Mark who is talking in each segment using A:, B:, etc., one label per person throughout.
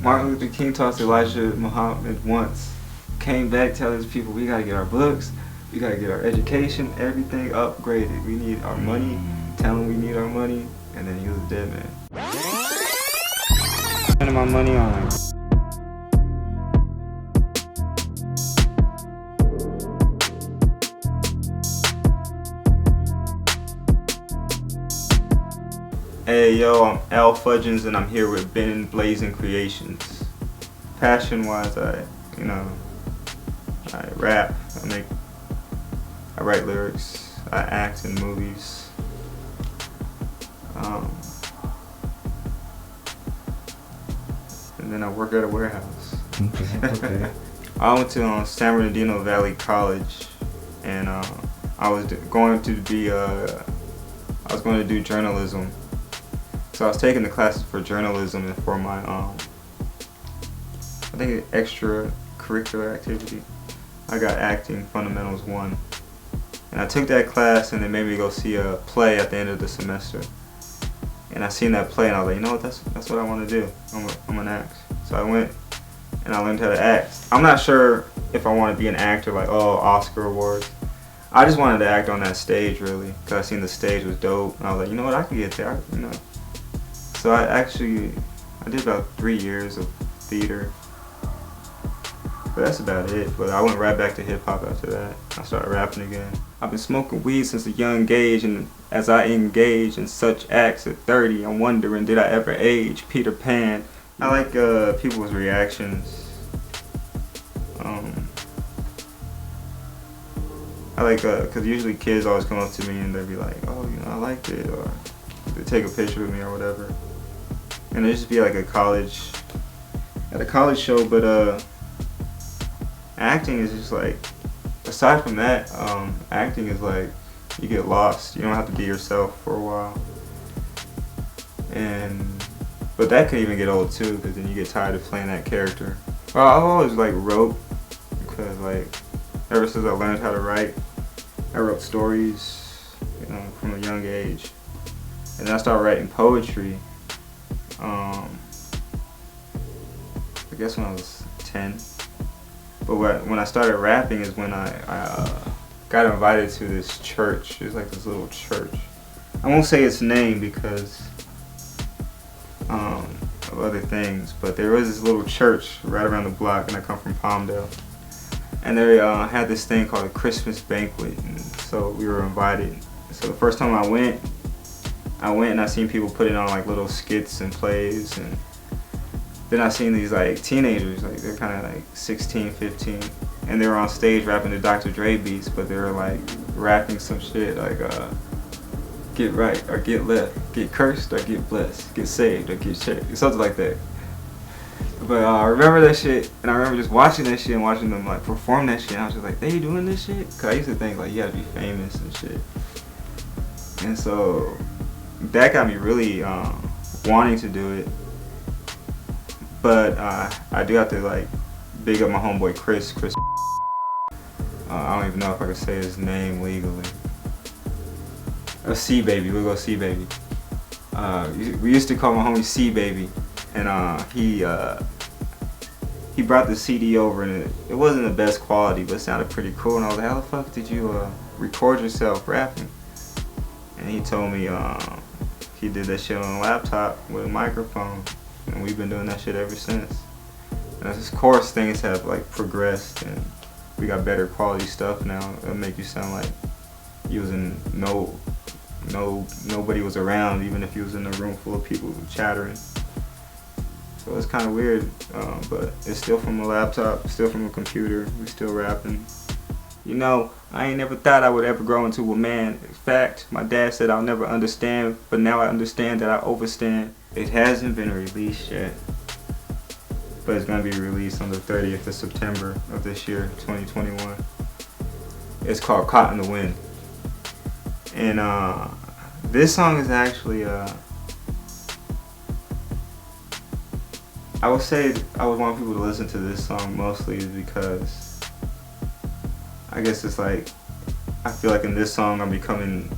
A: Martin Luther King talked to Elijah Muhammad once. Came back telling his people, we gotta get our books, we gotta get our education, everything upgraded. We need our money. Tell him we need our money, and then he was a dead man. Spending my money on. Hey yo, I'm E.L Fuggins and I'm here with BennBlazinCreations. Passion-wise, I rap, I write lyrics, I act in movies. And then I work at a warehouse.
B: Okay.
A: I went to San Bernardino Valley College, and I was going to do journalism. So I was taking the classes for journalism and for my I think extracurricular activity. I got acting fundamentals 1, and I took that class, and they made me go see a play at the end of the semester. And I seen that play, and I was like, you know what, that's what I want to do. I'm gonna act. So I went and I learned how to act. I'm not sure if I want to be an actor, like Oscar awards. I just wanted to act on that stage really, because I seen the stage was dope. And I was like, you know what, I could get there, So I did about 3 years of theater. But that's about it. But I went right back to hip hop after that. I started rapping again. I've been smoking weed since a young age, and as I engage in such acts at 30, I'm wondering, did I ever age? Peter Pan. I like people's reactions. I like, cause usually kids always come up to me and they'll be like, oh, I liked it, or they take a picture with me or whatever. And it just be like at a college show, but acting is just like, aside from that, acting is like, you get lost. You don't have to be yourself for a while. But that could even get old too, because then you get tired of playing that character. Well, I've always wrote, because ever since I learned how to write, I wrote stories, from a young age. And then I started writing poetry, I guess when I was 10. But when I started rapping is when I got invited to this church. It's like this little church. I won't say its name because of other things, but there was this little church right around the block, and I come from Palmdale. And they had this thing called a Christmas banquet, and so we were invited. So the first time I went and I seen people putting on little skits and plays, and then I seen these teenagers, they're kind of 16, 15, and they were on stage rapping the Dr. Dre beats, but they were rapping some shit get right or get left, get cursed or get blessed, get saved or get checked, something like that. But I remember that shit, and I remember just watching that shit and watching them perform that shit, and I was just like, they doing this shit? Cause I used to think you gotta be famous and shit. And so that got me really wanting to do it. But I do have to big up my homeboy Chris. I don't even know if I could say his name legally. C Baby, we'll go C Baby. We used to call my homie C Baby, and he brought the CD over, and it wasn't the best quality, but it sounded pretty cool. And I was like, how the fuck did you record yourself rapping? And he told me he did that shit on a laptop with a microphone, and we've been doing that shit ever since. And of course, things have progressed, and we got better quality stuff now. It'll make you sound like you was in nobody was around, even if you was in a room full of people chattering. So it's kind of weird, but it's still from a laptop, still from a computer. We still rapping. I ain't never thought I would ever grow into a man. In fact, my dad said I'll never understand, but now I understand that I overstand. It hasn't been released yet, but it's gonna be released on the 30th of September of this year, 2021. It's called Caught in the Wind. And this song is actually, I would say I would want people to listen to this song mostly because I guess it's I feel in this song I'm becoming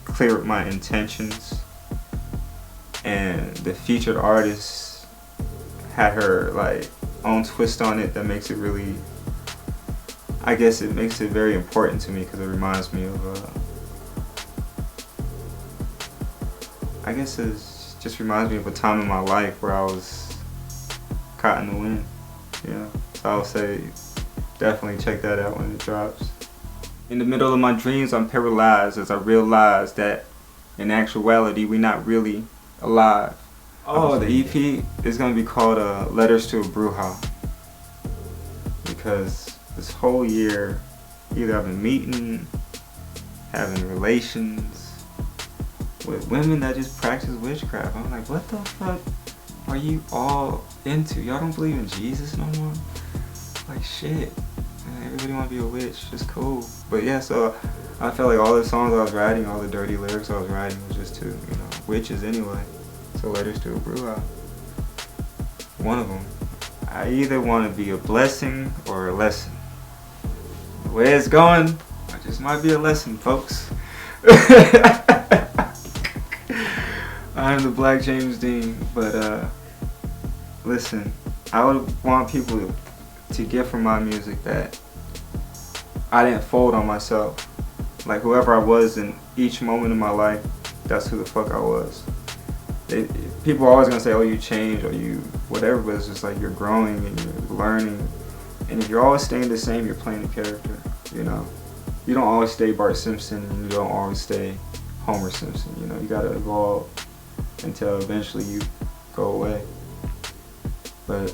A: clear with my intentions, and the featured artist had her like own twist on it that makes it really, I guess it makes it very important to me because it reminds me of I guess it just reminds me of a time in my life where I was caught in the wind. Yeah, so I would say definitely check that out when it drops. In the middle of my dreams, I'm paralyzed as I realize that in actuality we're not really alive. Oh, the EP is gonna be called Letters to a Bruja, because this whole year either I've been meeting, having relations with women that just practice witchcraft. I'm like, what the fuck are you all into? Y'all don't believe in Jesus no more? Like, shit. Man, everybody want to be a witch. It's cool. But yeah, so I felt like all the songs I was writing, all the dirty lyrics I was writing was just to, witches anyway. So Letters to a Bruja. One of them. I either want to be a blessing or a lesson. The way it's going, I just might be a lesson, folks. I'm the Black James Dean, but listen, I would want people to get from my music that I didn't fold on myself. Like, whoever I was in each moment of my life, that's who the fuck I was. People are always gonna say, oh, you changed, or you whatever, but it's just like you're growing and you're learning. And if you're always staying the same, you're playing a character, You don't always stay Bart Simpson, and you don't always stay Homer Simpson, You gotta evolve until eventually you go away. But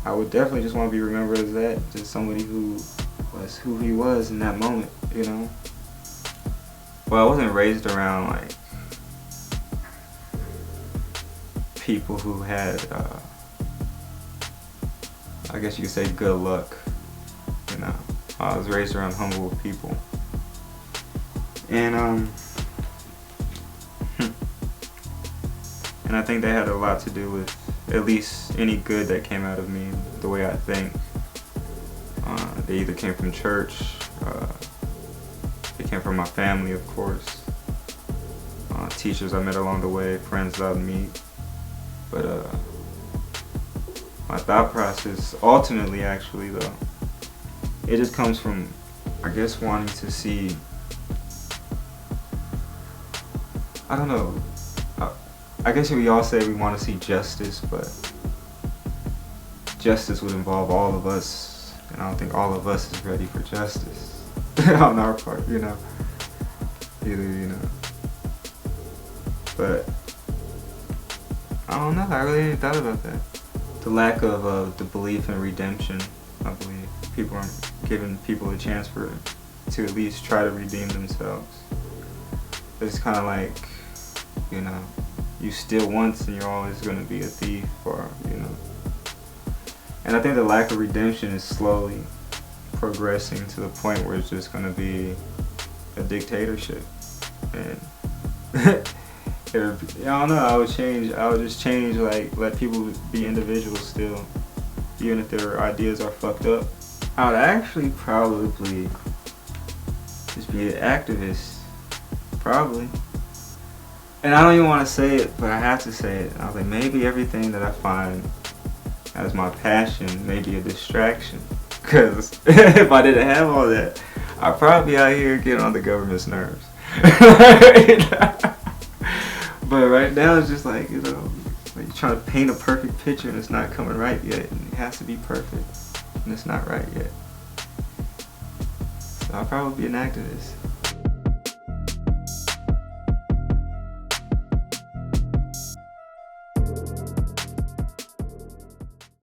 A: I would definitely just want to be remembered as that, just somebody who was who he was in that moment, Well, I wasn't raised around like people who had, I guess you could say, good luck. I was raised around humble people, and and I think that had a lot to do with at least any good that came out of me, the way I think. They either came from church, they came from my family, of course, teachers I met along the way, friends that I'd meet. But my thought process, ultimately, actually, though, it just comes from, I guess, wanting to see, I don't know, I guess we all say we want to see justice, but justice would involve all of us, and I don't think all of us is ready for justice on our part, either. But I don't know, I really ain't thought about that. The lack of the belief in redemption, I believe. People aren't giving people a chance to at least try to redeem themselves. It's kind of like, you steal once and you're always going to be a thief, or, And I think the lack of redemption is slowly progressing to the point where it's just going to be a dictatorship. And I don't know, I would just change, like, let people be individuals still, even if their ideas are fucked up. I would actually probably just be an activist, probably. And I don't even want to say it, but I have to say it. I was like, maybe everything that I find as my passion may be a distraction. Because if I didn't have all that, I'd probably be out here getting on the government's nerves. But right now it's just like, like you're trying to paint a perfect picture and it's not coming right yet. And it has to be perfect. And it's not right yet. So I'll probably be an activist.